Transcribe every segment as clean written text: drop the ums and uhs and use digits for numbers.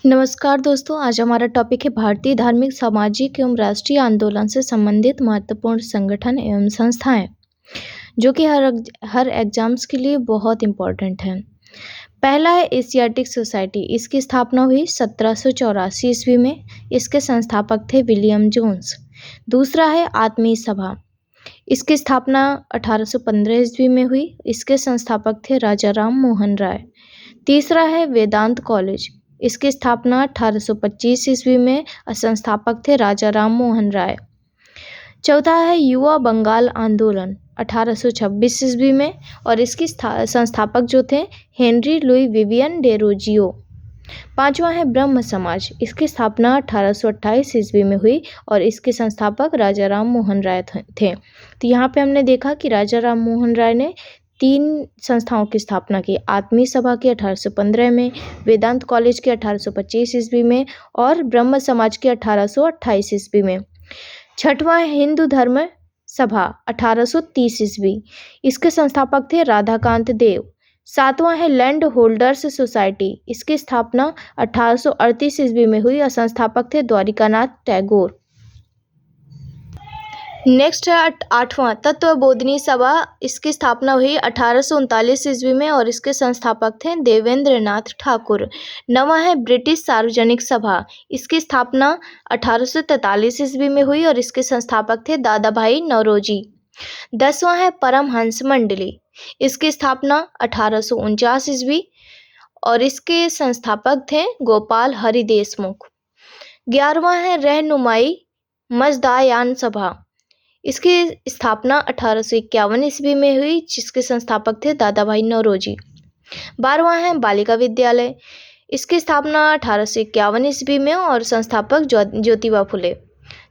नमस्कार दोस्तों, आज हमारा टॉपिक है भारतीय धार्मिक, सामाजिक एवं राष्ट्रीय आंदोलन से संबंधित महत्वपूर्ण संगठन एवं संस्थाएं, जो कि हर एग्जाम्स के लिए बहुत इम्पोर्टेंट हैं। पहला है एशियाटिक सोसाइटी। इसकी स्थापना हुई 1784 ईस्वी में। इसके संस्थापक थे विलियम जोन्स। दूसरा है आत्मीय सभा। इसकी स्थापना 1815 ईस्वी में हुई। इसके संस्थापक थे राजा राम मोहन राय। तीसरा है वेदांत कॉलेज। इसकी स्थापना 1825 ईस्वी में और संस्थापक थे राजा राम मोहन राय। चौथा है युवा बंगाल आंदोलन 1826 ईस्वी में, और इसकी संस्थापक जो थे हेनरी लुई विवियन डेरोजियो। पांचवा है ब्रह्म समाज। इसकी स्थापना 1828 ईस्वी में हुई और इसके संस्थापक राजा राम मोहन राय थे। तो यहाँ पे हमने देखा कि राजा राम मोहन राय ने 3 संस्थाओं की स्थापना की। आत्मीय सभा की 1815 में, वेदांत कॉलेज के 1825 ईस्वी में और ब्रह्म समाज के 1828 ईस्वी में। छठवां है हिंदू धर्म सभा 1830 ईस्वी। इसके संस्थापक थे राधाकांत देव। सातवां है लैंड होल्डर्स सोसाइटी। इसकी स्थापना 1838 ईस्वी में हुई और संस्थापक थे द्वारिकानाथ टैगोर। नेक्स्ट है आठवां तत्वबोधिनी सभा। इसकी स्थापना हुई 1839 ईस्वी में और इसके संस्थापक थे देवेंद्र नाथ ठाकुर। नवां है ब्रिटिश सार्वजनिक सभा। इसकी स्थापना 1843 ईस्वी में हुई और इसके संस्थापक थे दादा भाई नौरोजी। 10वां है परमहंस मंडली। इसकी स्थापना 1849 ईस्वी और इसके संस्थापक थे गोपाल हरि देशमुख। 11वां है रहनुमाई मजदायान सभा। इसकी स्थापना 1851 ईस्वी में हुई, जिसके संस्थापक थे दादा भाई नौरोजी। 12वां है बालिका विद्यालय। इसकी स्थापना 1851 ईस्वी में और संस्थापक ज्योतिबा फुले।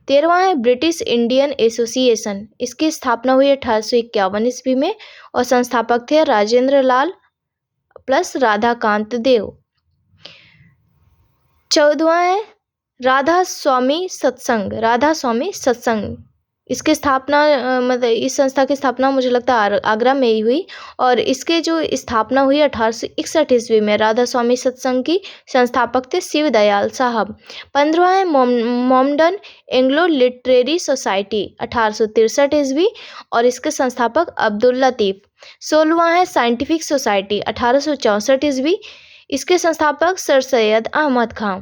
13वां है ब्रिटिश इंडियन एसोसिएशन। इसकी स्थापना हुई 1851 ईस्वी में और संस्थापक थे राजेंद्र लाल प्लस राधाकांत देव। 14वां है राधा स्वामी सत्संग। इसकी स्थापना मतलब इस संस्था की स्थापना मुझे लगता है आगरा में ही हुई और इसके जो स्थापना हुई 1861 ईस्वी में। राधा स्वामी सत्संग की संस्थापक थे शिव दयाल साहब। 15वां है मोमडन एंग्लो लिटरेरी सोसाइटी 1863 ईस्वी और इसके संस्थापक अब्दुल लतीफ। 16वां है साइंटिफिक सोसाइटी 1864 ईस्वी। इसके संस्थापक सर सैयद अहमद खां।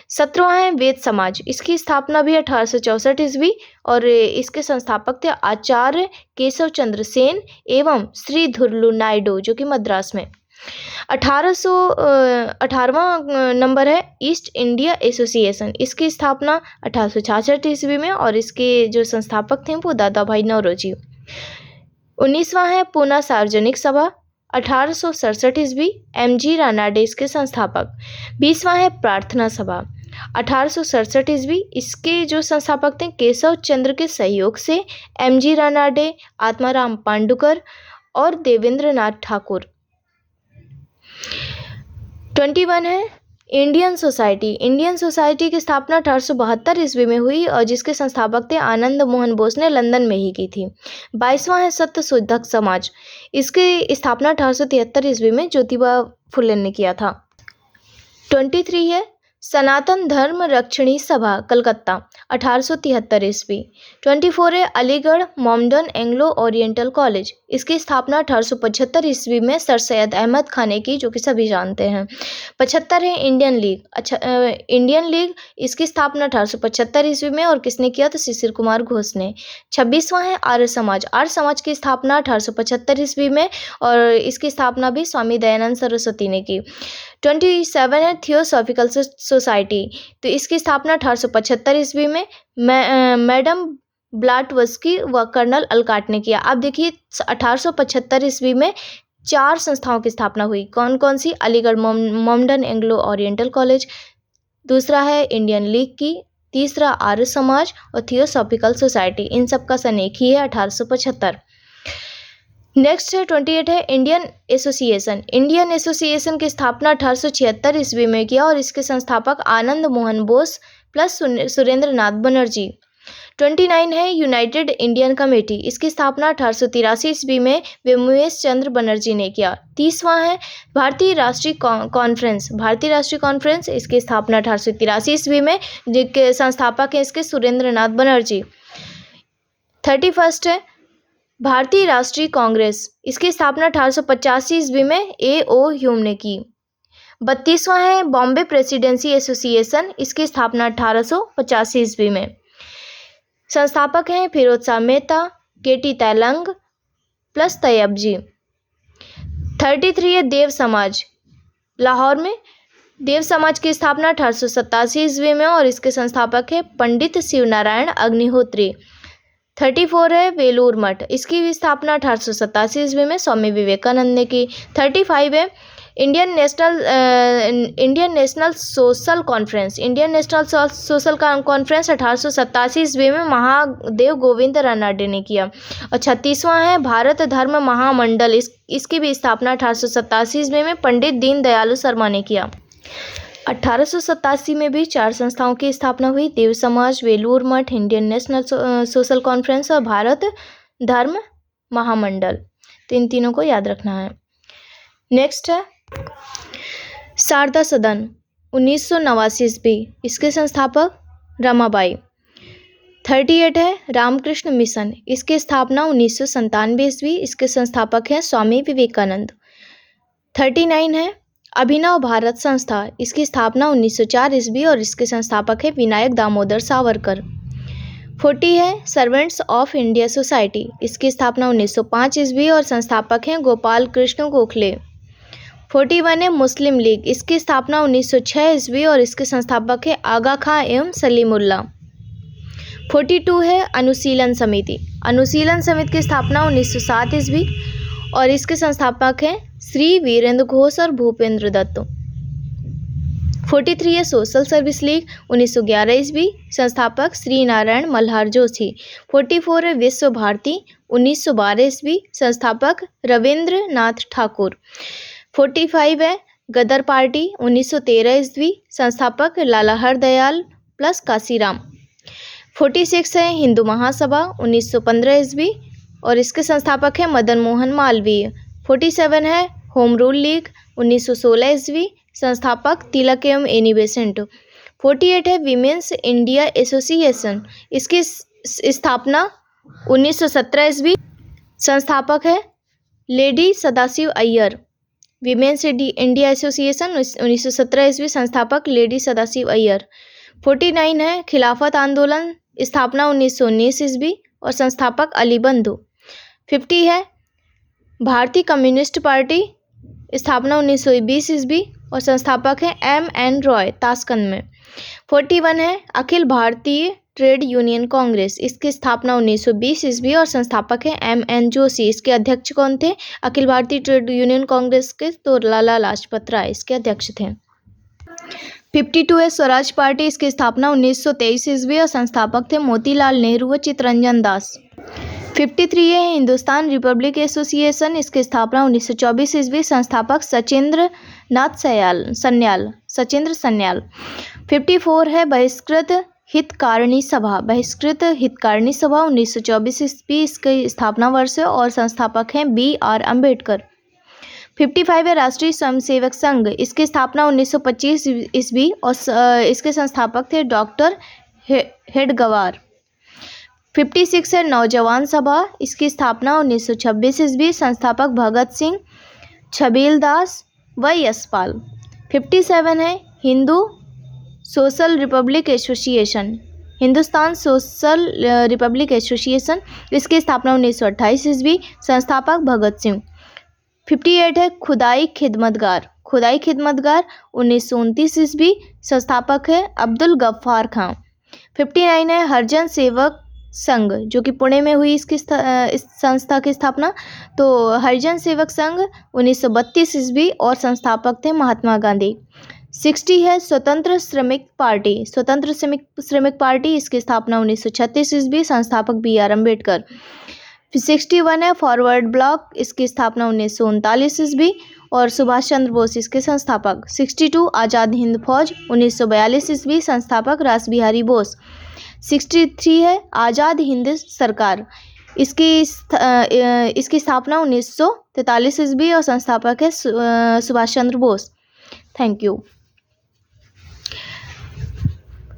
17वां है वेद समाज। इसकी स्थापना भी 1864 ईस्वी और इसके संस्थापक थे आचार्य केशव चंद्र सेन एवं श्री धुरलू नायडू, जो कि मद्रास में। 18वां नंबर है ईस्ट इंडिया एसोसिएशन। इसकी स्थापना 1866 ईस्वी में और इसके जो संस्थापक थे वो दादा भाई नौरोजी। 19वां है पूना सार्वजनिक सभा 1867 ईस्वी। MG रानाडे इसके संस्थापक। 20वां है प्रार्थना सभा 1867 ईस्वी। इसके जो संस्थापक थे केशव चंद्र के सहयोग से MG रानाडे, आत्माराम पांडुकर और देवेंद्र नाथ ठाकुर। 21 है इंडियन सोसाइटी की स्थापना 1872 ईस्वी में हुई और जिसके संस्थापक थे आनंद मोहन बोस ने लंदन में ही की थी। 22वां है सत्य शोधक समाज। इसकी स्थापना 1873 ईस्वी में ज्योतिबा फुले ने किया था। 23 है सनातन धर्म रक्षणी सभा कलकत्ता 1873 ईस्वी। 24 है अलीगढ़ मोमडन एंग्लो ओरिएंटल कॉलेज। इसकी स्थापना 1875 ईस्वी में सर सैयद अहमद खान ने की, जो कि सभी जानते हैं। 75 है इंडियन लीग। इसकी स्थापना 1875 ईस्वी में और किसने किया तो शिशिर कुमार घोष ने। 26वां है आर्य समाज की स्थापना 1875 ईस्वी में और इसकी स्थापना भी स्वामी दयानंद सरस्वती ने की। 27 है थियोसॉफिकल सोसाइटी। तो इसकी स्थापना 1875 ईस्वी में मैडम ब्लाटवस्की व कर्नल अलकाट ने किया। अब देखिए 1875 ईस्वी में 4 संस्थाओं की स्थापना हुई। कौन कौन सी? अलीगढ़ मोमडन एंग्लो ओरिएंटल कॉलेज, दूसरा है इंडियन लीग की, तीसरा आर्य समाज और थियोसॉफिकल सोसाइटी। इन सब का सन एक ही है 1875। नेक्स्ट है 28 है इंडियन एसोसिएशन की स्थापना 1876 ईस्वी में किया और इसके संस्थापक आनंद मोहन बोस प्लस सुरेंद्र नाथ बनर्जी। 29 है यूनाइटेड इंडियन कमेटी, इसकी स्थापना 1883 ईस्वी में व्योमेश चंद्र बनर्जी ने किया। 30वां है भारतीय राष्ट्रीय कॉन्फ्रेंस, भारतीय राष्ट्रीय कॉन्फ्रेंस, इसकी स्थापना 1883 ईस्वी में, जिसके संस्थापक हैं इसके सुरेंद्र नाथ बनर्जी। 31 है भारतीय राष्ट्रीय कांग्रेस, इसकी स्थापना 1885 ईस्वी में A.O. ह्यूम ने की। 32वां है बॉम्बे प्रेसिडेंसी एसोसिएशन, इसकी स्थापना 1885 ईस्वी में। संस्थापक हैं फिरोज शाह मेहता, केटी तैलंग प्लस तैयब जी। 33 है देव समाज, लाहौर में देव समाज की स्थापना 1887 ईस्वी में और इसके संस्थापक हैं पंडित शिवनारायण अग्निहोत्री। 34 है वेलूर मठ, इसकी स्थापना 1887 ईस्वी में स्वामी विवेकानंद ने की। 35 है Indian national social conference, Indian national social conference 1887 ईस्वी में महादेव गोविंद रानडे ने किया। और 36वां है भारत धर्म महामंडल, इसकी भी स्थापना 1887 ईस्वी में पंडित दीनदयालु शर्मा ने किया। 1887 में भी 4 संस्थाओं की स्थापना हुई, देव समाज, वेलूर मठ, इंडियन नेशनल सोशल कॉन्फ्रेंस और भारत धर्म महामंडल। तो इन तीनों को याद रखना है। नेक्स्ट है शारदा सदन 1989 ईस्वी, इसके संस्थापक रमाबाई। 38 है रामकृष्ण मिशन, इसकी स्थापना 1997 ईस्वी, इसके संस्थापक हैं स्वामी विवेकानंद। 39 है अभिनव भारत संस्था, इसकी स्थापना 1904 ईस्वी और इसके संस्थापक हैं विनायक दामोदर सावरकर। 40 है सर्वेंट्स ऑफ इंडिया सोसाइटी, इसकी स्थापना 1905 ईस्वी और संस्थापक हैं गोपाल कृष्ण गोखले। 41 है मुस्लिम लीग, इसकी स्थापना 1906 ईस्वी और इसके संस्थापक हैं आगा खां एवं सलीमुल्लाह। 42 है अनुशीलन समिति, अनुशीलन समिति की स्थापना 1907 ईस्वी और इसके संस्थापक हैं श्री वीरेंद्र घोष और भूपेंद्र दत्त। 43 है सोशल सर्विस लीग 1911 ईस्वी, संस्थापक श्री नारायण मल्हार जोशी। 44 है विश्व भारती 1912 ईस्वी, संस्थापक रविंद्र नाथ ठाकुर। 45 है गदर पार्टी 1913 ईस्वी, संस्थापक लाला हरदयाल प्लस काशीराम। 46 है हिंदू महासभा 1915 ईस्वी और इसके संस्थापक हैं मदन मोहन मालवीय। 47 है होम रूल लीग 1916 ईस्वी, संस्थापक तिलक एवं एनी बेसेंट। 48 है विमेंस इंडिया एसोसिएशन, इसकी स्थापना 1917 ईस्वी, संस्थापक है lady Sadashiv Iyer. Women's India association 1917 ईस्वी, संस्थापक लेडी सदाशिव अय्यर। 49 है खिलाफत आंदोलन, स्थापना 1919 ईस्वी और संस्थापक अली बंधु। 50 है भारतीय कम्युनिस्ट पार्टी, स्थापना 1920 ईस्वी और संस्थापक हैं M.N. रॉय ताशकंद में। 41 है अखिल भारतीय ट्रेड यूनियन कांग्रेस, इसकी स्थापना 1920 ईस्वी और संस्थापक हैं M.N. जोशी। इसके अध्यक्ष कौन थे अखिल भारतीय ट्रेड यूनियन कांग्रेस के? तो लाला लाजपत राय इसके अध्यक्ष थे। 52 है स्वराज पार्टी, इसकी स्थापना 1923 ईस्वी और संस्थापक थे मोतीलाल नेहरू व चित्तरंजन दास। 53 है हिंदुस्तान रिपब्लिक एसोसिएशन, इसकी स्थापना 1924 ईस्वी, संस्थापक सचिंद्र नाथ सन्याल। 54 है बहिष्कृत हितकारिणी सभा, बहिष्कृत हितकारिणी सभा 1924 ईस्वी, इसकी स्थापना वर्ष और संस्थापक हैं B.R. अम्बेडकर। 55 है राष्ट्रीय स्वयंसेवक संघ, इसकी स्थापना 1925 ईस्वी और इसके संस्थापक थे डॉक्टर हेडगवार। 56 है नौजवान सभा, इसकी स्थापना 1926 ईस्वी, संस्थापक भगत सिंह, छबील दास व यशपाल। 57 है Hindu social Republic association, Hindustan social Republic association, इसकी स्थापना 1928 ईस्वी, संस्थापक भगत सिंह। 58 है खुदाई खिदमतगार, खुदाई खिदमतगार 1929 ईस्वी, संस्थापक है अब्दुल गफ्फार खां। 59 है हरिजन सेवक संघ, जो कि पुणे में हुई इसकी इस संस्था की स्थापना। तो हरिजन सेवक संघ 1932 ईस्वी और संस्थापक थे महात्मा गांधी। 60 है स्वतंत्र श्रमिक पार्टी, स्वतंत्र श्रमिक पार्टी, इसकी स्थापना 1936 ईस्वी, संस्थापक B.R. अम्बेडकर। 61 है फॉरवर्ड ब्लॉक, इसकी स्थापना 1939 ईस्वी और सुभाष चंद्र बोस इसके संस्थापक। 62 आज़ाद हिंद फौज 1942 ईस्वी, संस्थापक रास बिहारी बोस। 63 है आज़ाद हिंद सरकार। इसकी स्थापना 1943 ईस्वी और संस्थापक है सुभाष चंद्र बोस। Thank you.